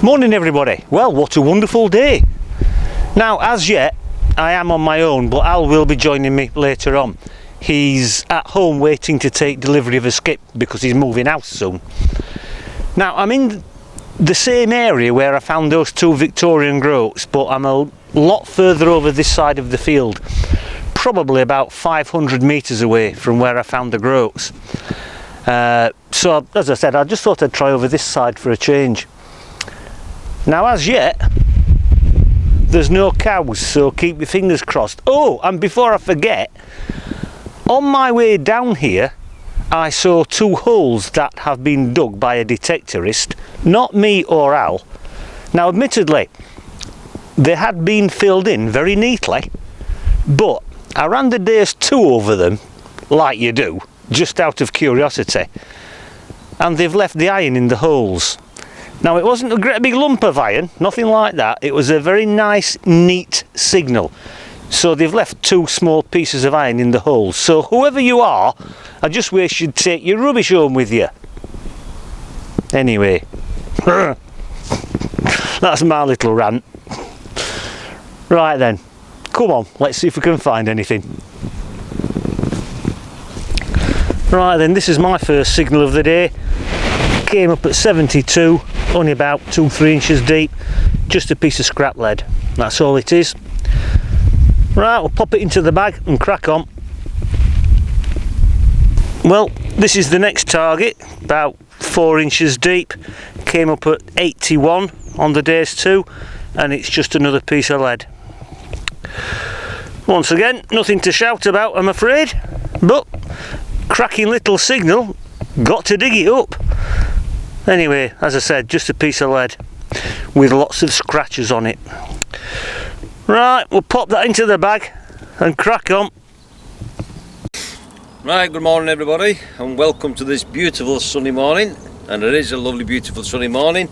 Morning everybody. Well, what a wonderful day. Now, as yet I am on my own, but Al will be joining me later on. He's at home waiting to take delivery of a skip because he's moving house soon. Now, I'm in the same area where I found those two Victorian groats, but I'm a lot further over this side of the field, probably about 500 metres away from where I found the groats. So as I said, I just thought I'd try over this side for a change. Now, as yet there's no cows, so keep your fingers crossed. Oh, and before I forget, on my way down here I saw two holes that have been dug by a detectorist, not me or Al. Now, admittedly they had been filled in very neatly, but I ran the day's 2 over them, like you do, just out of curiosity, and they've left the iron in the holes. Now, it wasn't a great big lump of iron, nothing like that. It was a very nice, neat signal. So they've left 2 small pieces of iron in the holes. So whoever you are, I just wish you'd take your rubbish home with you. Anyway, that's my little rant. Right then, come on, let's see if we can find anything. Right then, this is my first signal of the day. Came up at 72, only about 2-3 inches deep, just a piece of scrap lead, that's all it is. Right, we'll pop it into the bag and crack on. Well, this is the next target, about 4 inches deep, came up at 81 on the day's 2, and it's just another piece of lead. Once again, nothing to shout about, I'm afraid, but cracking little signal, got to dig it up. Anyway, as I said, just a piece of lead with lots of scratches on it. Right, we'll pop that into the bag and crack on. Right, good morning everybody, and welcome to this beautiful sunny morning. And it is a lovely beautiful sunny morning.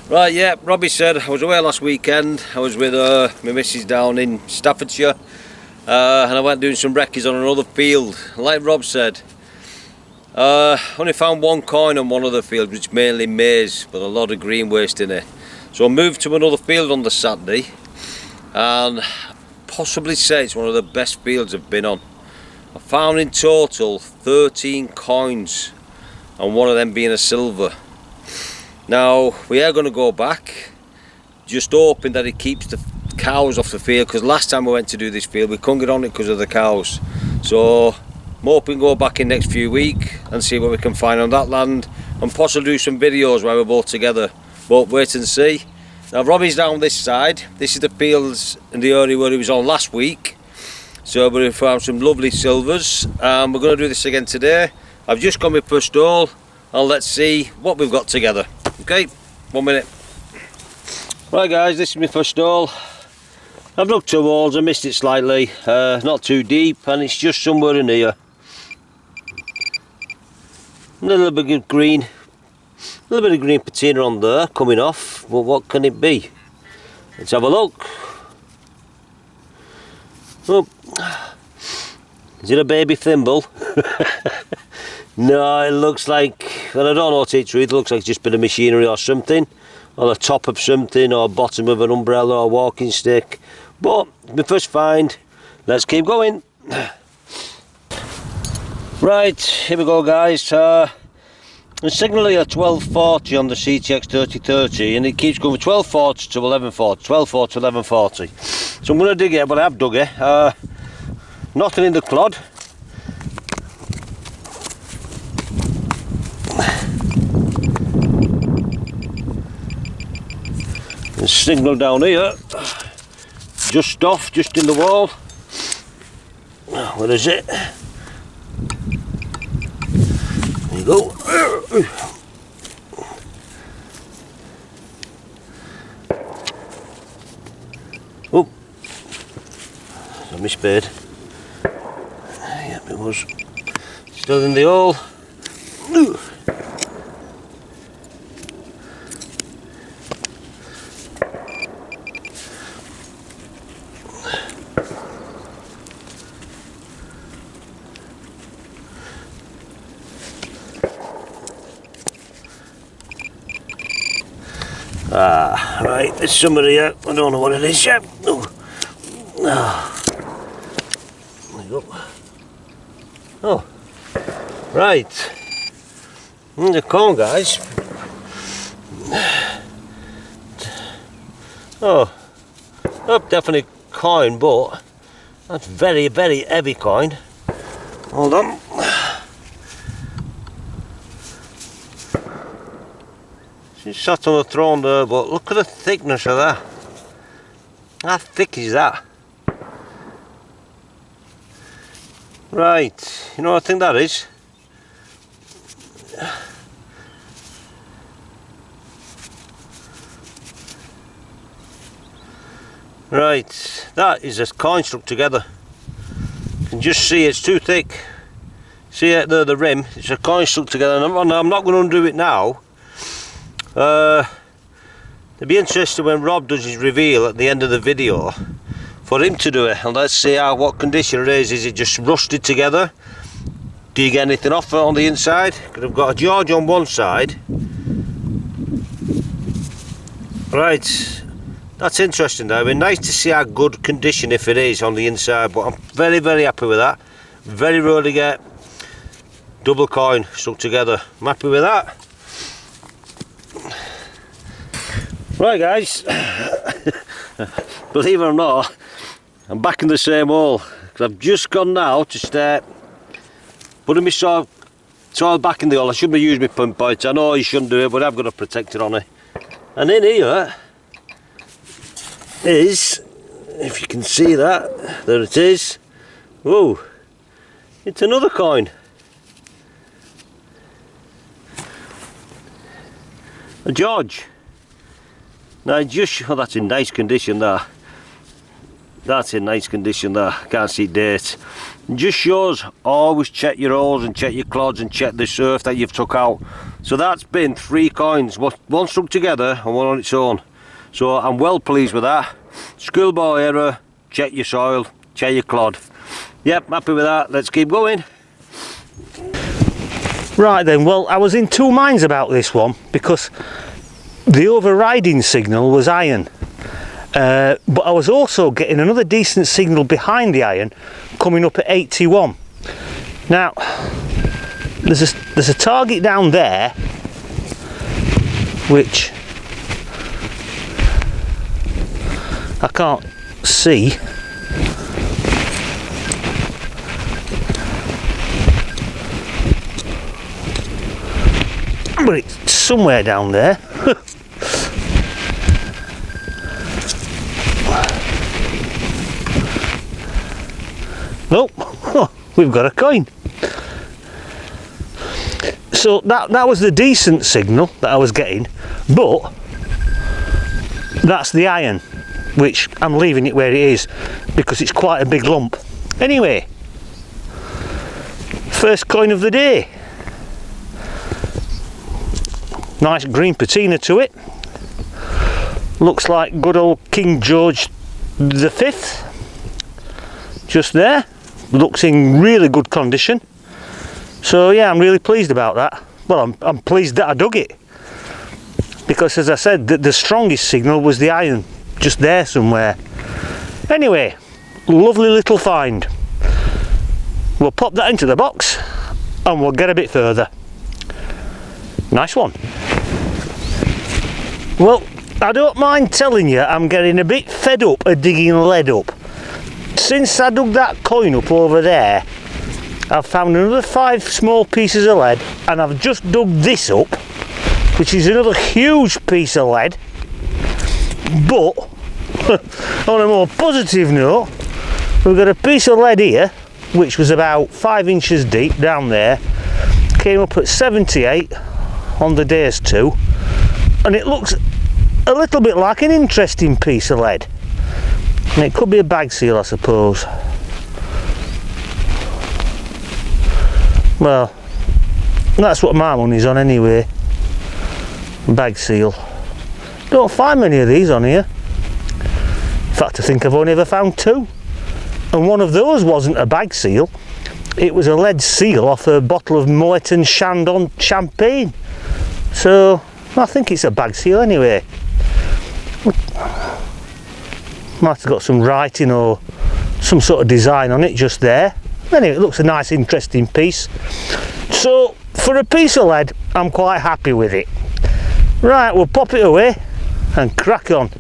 Right, yeah, Robbie said I was away last weekend. I was with my missus down in Staffordshire, and I went doing some recce's on another field. Like Rob said, only found 1 coin on one of the fields, which is mainly maize, but a lot of green waste in it. So I moved to another field on the Saturday, and possibly say it's one of the best fields I've been on. I found in total 13 coins, and one of them being a silver. Now we are going to go back, just hoping that it keeps the cows off the field, because last time we went to do this field we couldn't get on it because of the cows. So I'm hoping to go back in next few weeks and see what we can find on that land, and possibly do some videos where we're both together, but wait and see. Now Robbie's down this side. This is the fields in the area where he was on last week, so we found some lovely silvers, and we're going to do this again today. I've just got my first hole, and let's see what we've got together. Okay, 1 minute. Right guys, this is my first hole. I've dug 2 holes, I missed it slightly, not too deep, and it's just somewhere in here. A little bit of green, patina on there coming off, but what can it be? Let's have a look. Oh, is it a baby thimble? No, it looks like, well, I don't know to tell you the truth, it looks like it's just a bit of machinery or something, or the top of something, or bottom of an umbrella or walking stick. But my first find, let's keep going. Right, here we go guys. The signal here 1240 on the CTX 3030, and it keeps going from 1240 to 1140, 1240 to 1140. So I'm going to dig it, but I have dug it. Nothing in the clod. The signal down here, just off, just in the wall. Where is it? There you go. Oh, I missped. Yep, it was still in the hole. Ah, right, there's somebody here. I don't know what it is yet. Oh. There you go. Oh, right. The corn, guys. Oh, definitely coin, but that's very, very heavy coin. Hold on. She's sat on the throne there, but look at the thickness of that. How thick is that? Right, you know what I think that is? Right, that is a coin stuck together. You can just see it's too thick. See it there, the rim, it's a coin stuck together, and I'm not going to undo it now. It'll be interesting when Rob does his reveal at the end of the video for him to do it, and let's see what condition it is. Is it just rusted together? Do you get anything off it on the inside? Because I've got a George on one side. Right, that's interesting though. It'd be nice to see how good condition if it is on the inside, but I'm very, very happy with that. Very rarely get double coin stuck together. I'm happy with that. Right guys, believe it or not, I'm back in the same hole, because I've just gone now to start putting my soil back in the hole. I shouldn't have used my pinpoint. I know you shouldn't do it, but I've got a protector on it. And in here is, if you can see that, there it is. Whoa, it's another coin. A George. Now just, oh, that's in nice condition there. That's in nice condition there. Can't see dates. Just shows always check your holes and check your clods and check the surf that you've took out. So that's been 3 coins, one stuck together and one on its own. So I'm well pleased with that. Schoolboy error, check your soil, check your clod. Yep, happy with that. Let's keep going. Right then, well, I was in 2 minds about this one because the overriding signal was iron, but I was also getting another decent signal behind the iron coming up at 81. Now there's a target down there which I can't see, but it's somewhere down there. Oh, we've got a coin. So that was the decent signal that I was getting, but that's the iron, which I'm leaving it where it is because it's quite a big lump. Anyway, first coin of the day. Nice green patina to it. Looks like good old King George V. Just there. Looks in really good condition. So yeah, I'm really pleased about that. Well, I'm pleased that I dug it, because as I said, the strongest signal was the iron, just there somewhere. Anyway, lovely little find. We'll pop that into the box and we'll get a bit further. Nice one. Well, I don't mind telling you, I'm getting a bit fed up of digging lead up. Since I dug that coin up over there, I've found another 5 small pieces of lead, and I've just dug this up, which is another huge piece of lead. But on a more positive note, we've got a piece of lead here which was about 5 inches deep down there, came up at 78 on the days 2, and it looks a little bit like an interesting piece of lead. And it could be a bag seal, I suppose. Well, that's what my money's on anyway. Bag seal. Don't find many of these on here. In fact, I think I've only ever found 2. And one of those wasn't a bag seal. It was a lead seal off a bottle of Moet and Chandon champagne. So I think it's a bag seal anyway. Might have got some writing or some sort of design on it just there. Anyway, it looks a nice interesting piece. So for a piece of lead, I'm quite happy with it. Right, we'll pop it away and crack on.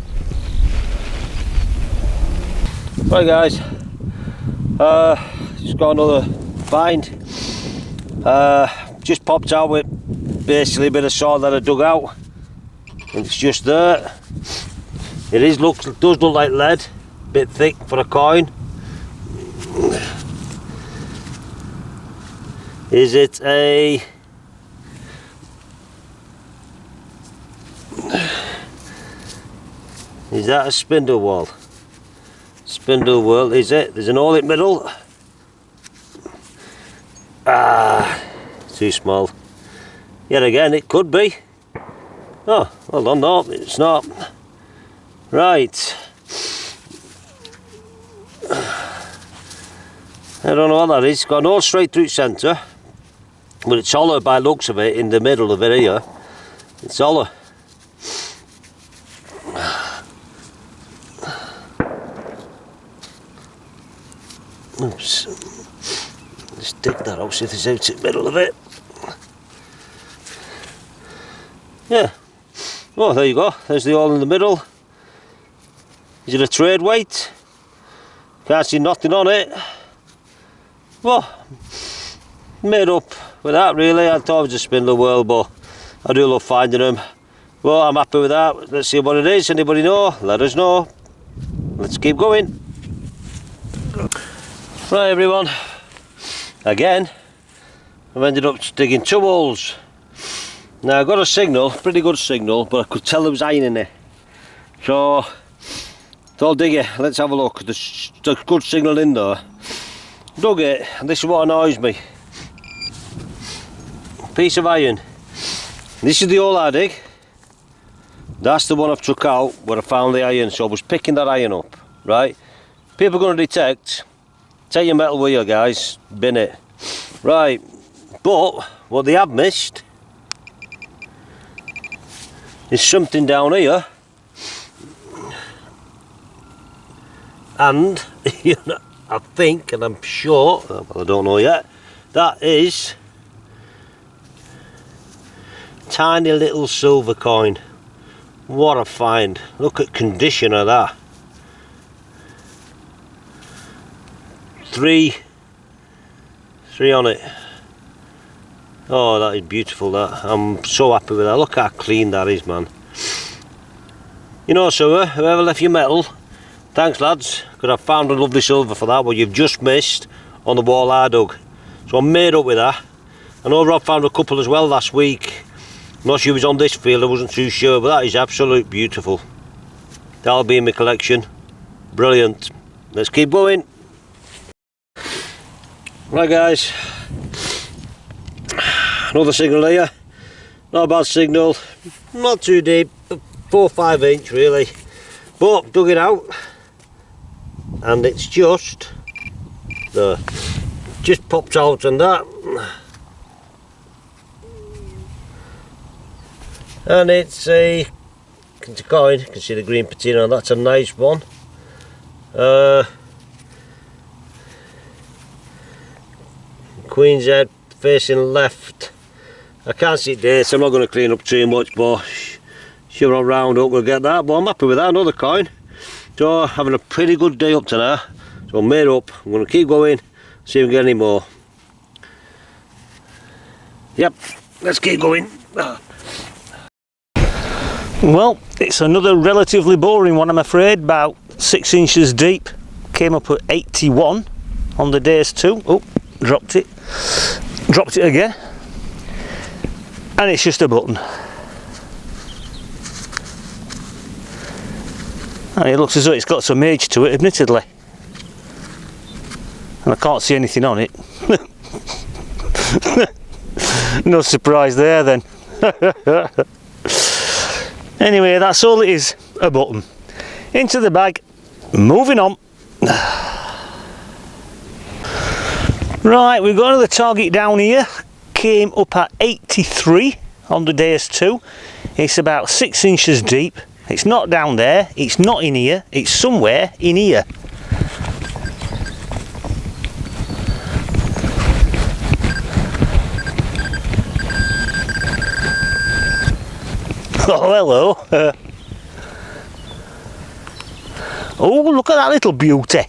Right guys, just got another find. Just popped out with basically a bit of soil that I dug out, and it's just there. It does look like lead, a bit thick for a coin. Is it a is that a spindle whorl? Spindle whorl, is it? There's an hole in the middle. Ah, too small. Yet again, it could be. Oh, hold on, no, it's not. Right. I don't know what that is. It's got an hole straight through its centre, but it's hollow by the looks of it in the middle of it here. It's hollow. Oops. Let's dig that out, see if it's out in the middle of it. Yeah. Oh, there you go. There's the hole in the middle. Is it a trade weight? Can't see nothing on it. Well, made up with that really. I thought it was a spindle whorl, but I do love finding them. Well, I'm happy with that. Let's see what it is. Anybody know? Let us know. Let's keep going. Right everyone, again I've ended up digging 2 holes. Now I got a signal, pretty good signal, but I could tell there was iron in there, so I'll dig it. Let's have a look. There's a good signal in there. Dug it, and this is what annoys me. Piece of iron. This is the hole I dig. That's the one I've took out where I found the iron, so I was picking that iron up, right? People are going to detect. Take your metal with you guys, bin it. Right, but what they have missed is something down here. And, you know, I think, and I'm sure, well, I don't know yet, that is tiny little silver coin. What a find. Look at condition of that. Three on it. Oh, that is beautiful, that. I'm so happy with that. Look how clean that is, man. You know, so whoever left your metal, thanks lads, because I found a lovely silver for that, what you've just missed on the wall I dug. So I'm made up with that. I know Rob found a couple as well last week. I'm not sure if it was on this field, I wasn't too sure, but that is absolutely beautiful. That'll be in my collection. Brilliant. Let's keep going. Right guys, another signal here. Not a bad signal, not too deep, 4 or 5 inch really, but dug it out and it's just there, just popped out and that, and it's a coin. You can see the green patina, that's a nice one. Queen's head facing left. I can't see dates, I'm not going to clean up too much, but sure I'll round up, we'll get that. But I'm happy with that, another coin. So having a pretty good day up to now. So I'm made up, I'm going to keep going, see if we can get any more. Yep, let's keep going. Well, it's another relatively boring one, I'm afraid, about 6 inches deep. Came up at 81 on the days too. Oh, dropped it again, and it's just a button, and it looks as though it's got some age to it, admittedly, and I can't see anything on it. No surprise there then. Anyway, that's all it is, a button. Into the bag, moving on. Right, we've got another target down here. Came up at 83 on the days too. It's about 6 inches deep. It's not down there, it's not in here, it's somewhere in here. Oh, hello. Oh, look at that little beauty.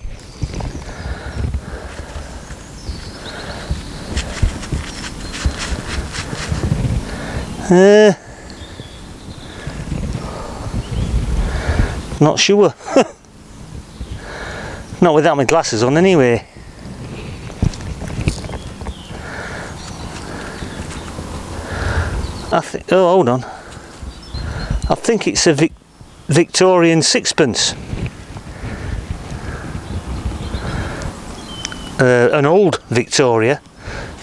Not sure. Not without my glasses on anyway. Oh, hold on. I think it's a Victorian sixpence. An old Victoria,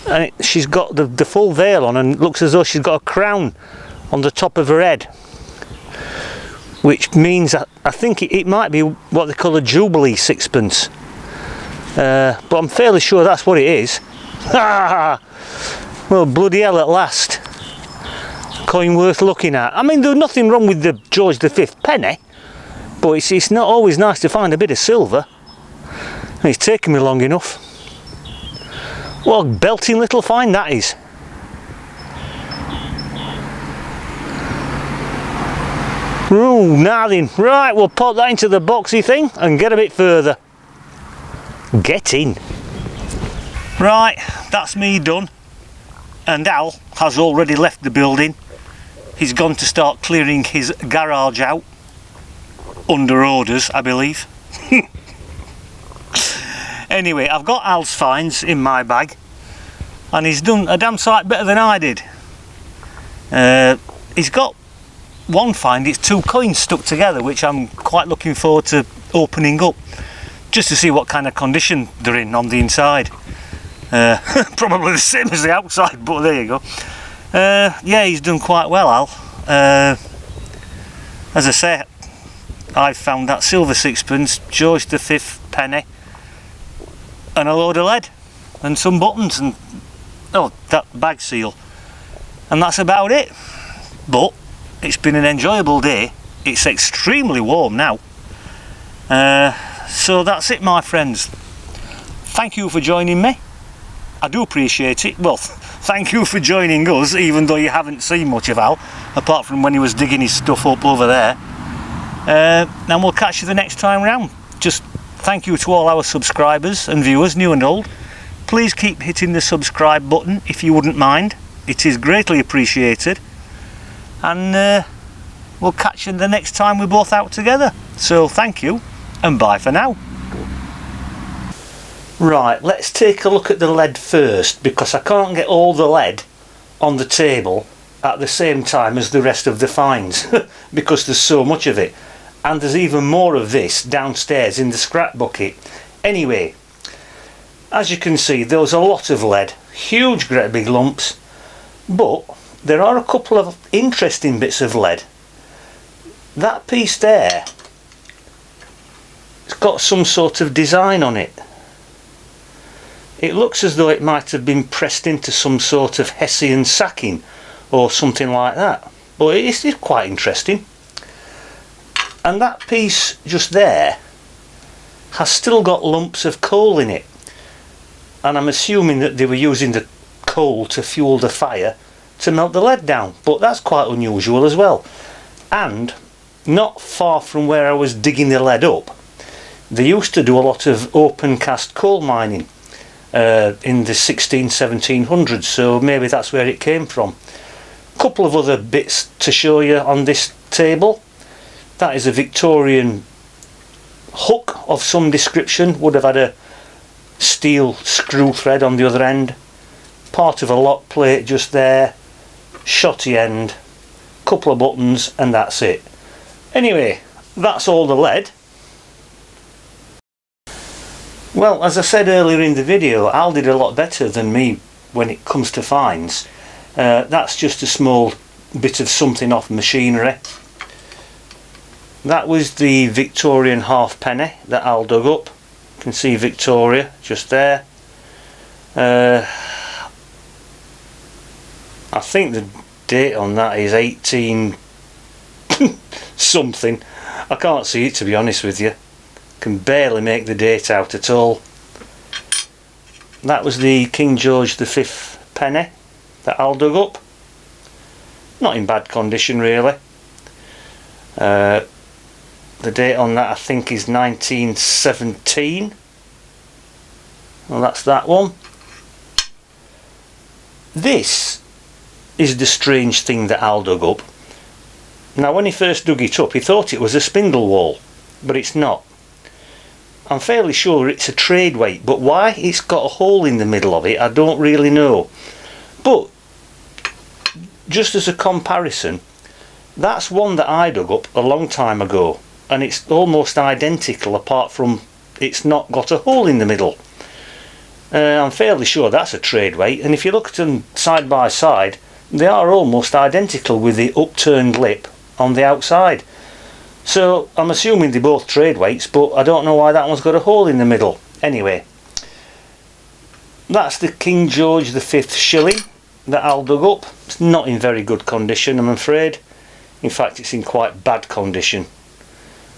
and she's got the full veil on and looks as though she's got a crown on the top of her head, which means that I think it might be what they call a Jubilee sixpence, but I'm fairly sure that's what it is. Well, bloody hell, at last. Coin worth looking at. I mean, there's nothing wrong with the George V penny, but it's not always nice to find a bit of silver. And it's taken me long enough. What a belting little find that is. Ooh, now then. Right, we'll pop that into the boxy thing and get a bit further. Get in. Right, that's me done. And Al has already left the building. He's gone to start clearing his garage out. Under orders, I believe. Anyway, I've got Al's finds in my bag. And he's done a damn sight better than I did. He's got one find, it's 2 coins stuck together, which I'm quite looking forward to opening up. Just to see what kind of condition they're in on the inside. Probably the same as the outside, but there you go. Yeah, he's done quite well, Al. As I say, I've found that silver sixpence, George V penny, and a load of lead, and some buttons, and oh, that bag seal. And that's about it. But it's been an enjoyable day. It's extremely warm now. So that's it, my friends. Thank you for joining me. I do appreciate it. Well, thank you for joining us, even though you haven't seen much of Al, apart from when he was digging his stuff up over there. And we'll catch you the next time round. Just thank you to all our subscribers and viewers, new and old. Please keep hitting the subscribe button if you wouldn't mind. It is greatly appreciated. And we'll catch you the next time we're both out together. So thank you, and bye for now. Right, let's take a look at the lead first, because I can't get all the lead on the table at the same time as the rest of the finds because there's so much of it, and there's even more of this downstairs in the scrap bucket. Anyway, as you can see, there was a lot of lead, huge great big lumps, but there are a couple of interesting bits of lead. That piece there, it's got some sort of design on it. It looks as though it might have been pressed into some sort of Hessian sacking or something like that, but it's quite interesting. And that piece just there has still got lumps of coal in it, and I'm assuming that they were using the coal to fuel the fire to melt the lead down, but that's quite unusual as well. And not far from where I was digging the lead up, they used to do a lot of open cast coal mining in the 1700s, so maybe that's where it came from. A couple of other bits to show you on this table. That is a Victorian hook of some description, would have had a steel screw thread on the other end, part of a lock plate just there, shotty end, couple of buttons, and that's it. Anyway, that's all the lead. Well, as I said earlier in the video, Al did a lot better than me when it comes to finds. That's just a small bit of something off machinery. That was the Victorian halfpenny that Al dug up. You can see Victoria just there. I think the date on that is 18 something. I can't see it, to be honest with you. Can barely make the date out at all. That was the King George V penny that Al dug up. Not in bad condition really. The date on that I think is 1917. Well, that's that one. This is the strange thing that Al dug up. Now when he first dug it up he thought it was a spindle whorl, but it's not. I'm fairly sure it's a trade weight, but why it's got a hole in the middle of it I don't really know. But just as a comparison, that's one that I dug up a long time ago and it's almost identical apart from it's not got a hole in the middle. I'm fairly sure that's a trade weight, and if you look at them side by side they are almost identical with the upturned lip on the outside. So I'm assuming they're both trade weights, but I don't know why that one's got a hole in the middle. Anyway, that's the King George V shilling that Al dug up. It's not in very good condition, I'm afraid. In fact, it's in quite bad condition.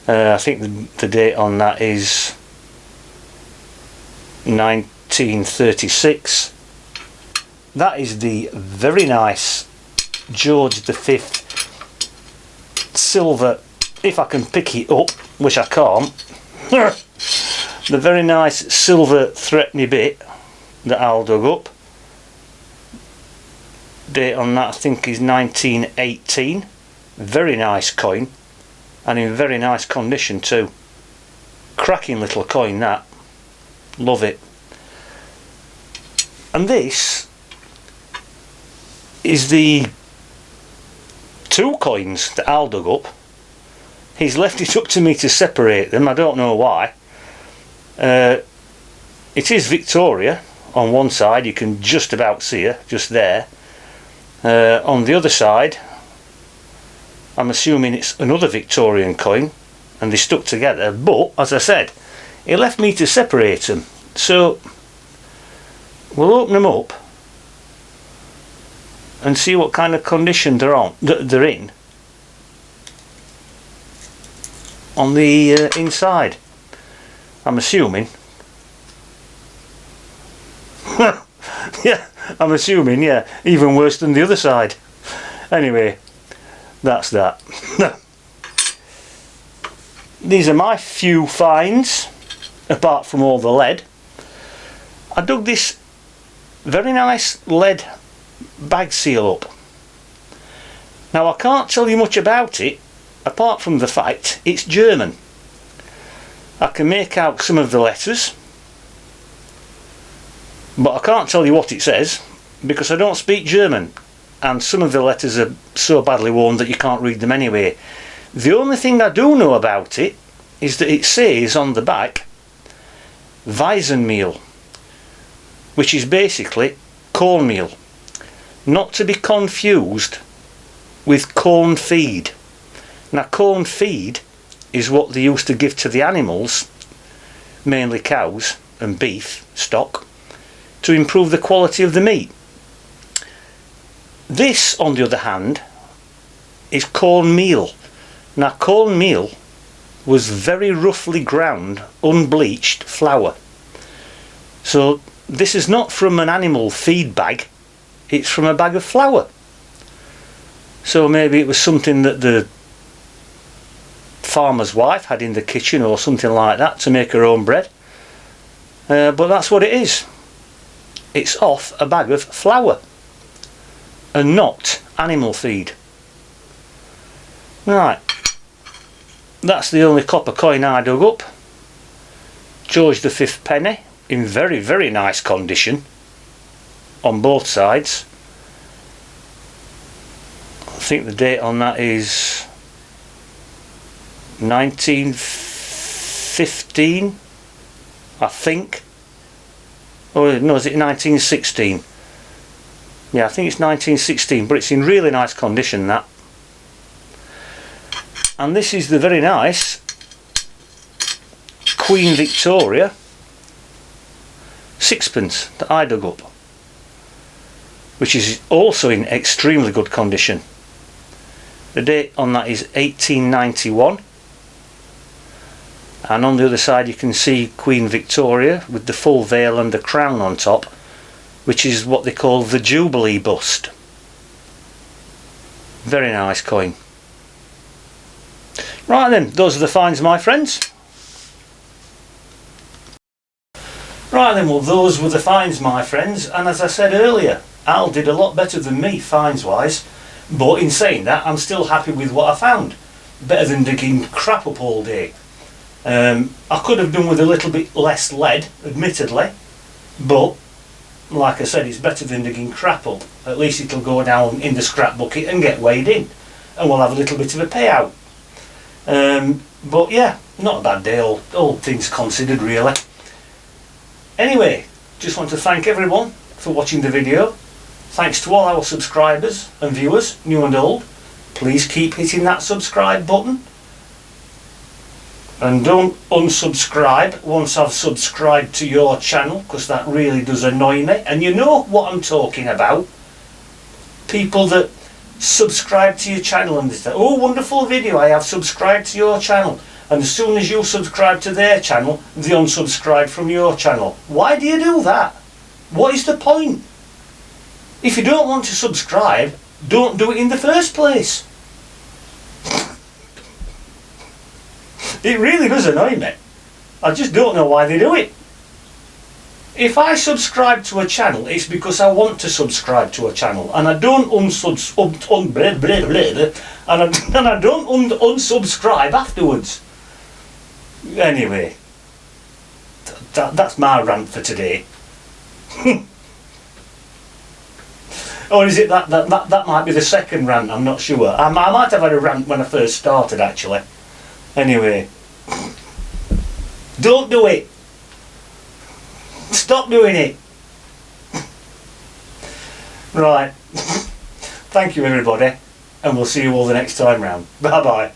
I think the date on that is 1936. That is the very nice George V silver, if I can pick it up, which I can't. The very nice silver threepenny bit that Al dug up. Date on that I think is 1918. Very nice coin and in very nice condition too. Cracking little coin that. Love it. And this is the two coins that Al dug up. He's left it up to me to separate them. I don't know why. It is Victoria on one side, you can just about see her just there. On the other side I'm assuming it's another Victorian coin and they stuck together, but as I said he left me to separate them, so we'll open them up and see what kind of condition they're in on the inside. I'm assuming yeah, I'm assuming, yeah, even worse than the other side. Anyway, that's that. These are my few finds, apart from all the lead. I dug this very nice lead bag seal up. Now I can't tell you much about it, apart from the fact it's German. I can make out some of the letters, but I can't tell you what it says because I don't speak German and some of the letters are so badly worn that you can't read them anyway. The only thing I do know about it is that it says on the back Weizenmehl, which is basically cornmeal, not to be confused with corn feed. Now corn feed is what they used to give to the animals, mainly cows and beef stock, to improve the quality of the meat. This, on the other hand, is cornmeal. Now cornmeal was very roughly ground, unbleached flour. So this is not from an animal feed bag, it's from a bag of flour. So maybe it was something that the farmer's wife had in the kitchen or something like that to make her own bread. But that's what it is. It's off a bag of flour and not animal feed. Right, that's the only copper coin I dug up. George V penny in very, very nice condition on both sides. I think the date on that is 1915, I think. Oh no, is it 1916? Yeah, I think it's 1916, but it's in really nice condition, that. And this is the very nice Queen Victoria sixpence that I dug up, which is also in extremely good condition. The date on that is 1891. And on the other side you can see Queen Victoria with the full veil and the crown on top, which is what they call the Jubilee bust. Very nice coin. Right then, those are the finds, my friends. Right then, well, those were the finds, my friends, and as I said earlier, Al did a lot better than me finds wise, but in saying that, I'm still happy with what I found. Better than digging crap up all day. I could have done with a little bit less lead, admittedly, but like I said, it's better than digging crap up. At least it'll go down in the scrap bucket and get weighed in, and we'll have a little bit of a payout. But yeah, not a bad day, all things considered, really. Anyway, just want to thank everyone for watching the video. Thanks to all our subscribers and viewers, new and old. Please keep hitting that subscribe button. And don't unsubscribe once I've subscribed to your channel, because that really does annoy me. And you know what I'm talking about. People that subscribe to your channel and they say, oh, wonderful video, I have subscribed to your channel. And as soon as you subscribe to their channel, they unsubscribe from your channel. Why do you do that? What is the point? If you don't want to subscribe, don't do it in the first place. It really does annoy me. I just don't know why they do it. If I subscribe to a channel, it's because I want to subscribe to a channel, and I don't unsubscribe afterwards. Anyway, that's my rant for today. Or is it that might be the second rant? I'm not sure. I might have had a rant when I first started, actually. Anyway, don't do it. Stop doing it. Right. Thank you, everybody, and we'll see you all the next time round. Bye bye.